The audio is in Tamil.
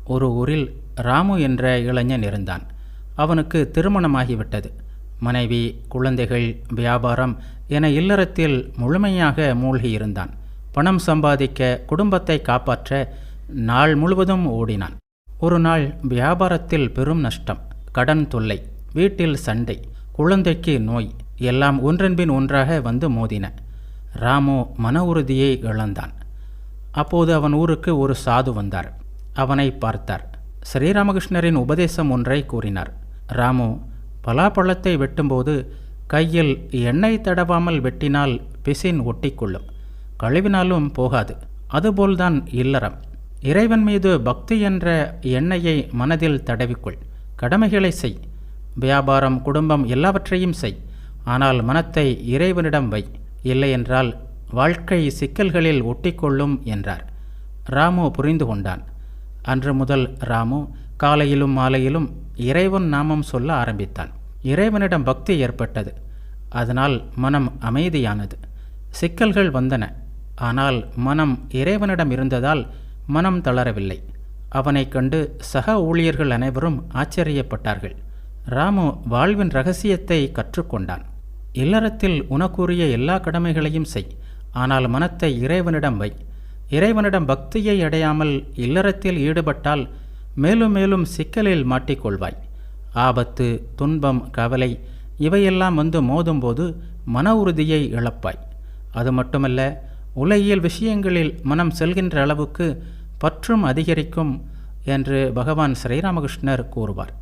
ஒரு ஊரில் ராமு என்ற இளைஞன் இருந்தான். அவனுக்கு திருமணமாகிவிட்டது. மனைவி, குழந்தைகள், வியாபாரம் என இல்லறத்தில் முழுமையாக மூழ்கியிருந்தான். பணம் சம்பாதிக்க, குடும்பத்தை காப்பாற்ற நாள் முழுவதும் ஓடினான். ஒரு நாள் வியாபாரத்தில் பெரும் நஷ்டம், கடன் தொல்லை, வீட்டில் சண்டை, குழந்தைக்கு நோய், எல்லாம் ஒன்றன்பின் ஒன்றாக வந்து மோதின. ராமு மன உறுதியை இழந்தான். அப்போது அவன் ஊருக்கு ஒரு சாது வந்தார். அவனை பார்த்தார். ஸ்ரீராமகிருஷ்ணரின் உபதேசம் ஒன்றை கூறினார். ராமு, பலாப்பழத்தை வெட்டும்போது கையில் எண்ணெய் தடவாமல் வெட்டினால் பிசின் ஒட்டிக்கொள்ளும், கழுவினாலும் போகாது. அதுபோல்தான் இல்லறம். இறைவன் மீது பக்தி என்ற எண்ணெயை மனதில் தடவிக்கொள். கடமைகளை செய், வியாபாரம், குடும்பம் எல்லாவற்றையும் செய். ஆனால் மனத்தை இறைவனிடம் வை, இல்லையென்றால் வாழ்க்கை சிக்கல்களில் ஒட்டிக்கொள்ளும் என்றார். ராமு புரிந்து கொண்டான். அன்று முதல் ராமு காலையிலும் மாலையிலும் இறைவன் நாமம் சொல்ல ஆரம்பித்தான். இறைவனிடம் பக்தி ஏற்பட்டது. அதனால் மனம் அமைதியானது. சிக்கல்கள் வந்தன. ஆனால் மனம் இறைவனிடம் இருந்ததால் மனம் தளரவில்லை. அவனை கண்டு சக ஊழியர்கள் அனைவரும் ஆச்சரியப்பட்டார்கள். ராமு வாழ்வின் இரகசியத்தை கற்றுக்கொண்டான். இல்லறத்தில் உனக்குரிய எல்லா கடமைகளையும் செய், ஆனால் மனத்தை இறைவனிடம் வை. இறைவனிடம் பக்தியை அடையாமல் இல்லறத்தில் ஈடுபட்டால் மேலும் மேலும் சிக்கலில் மாட்டிக்கொள்வாய். ஆபத்து, துன்பம், கவலை இவையெல்லாம் வந்து மோதும்போது மன உறுதியை இழப்பாய். அது மட்டுமல்ல, உலகியல் விஷயங்களில் மனம் செல்கின்ற அளவுக்கு பற்றும் அதிகரிக்கும் என்று பகவான் ஸ்ரீராமகிருஷ்ணர் கூறுவார்.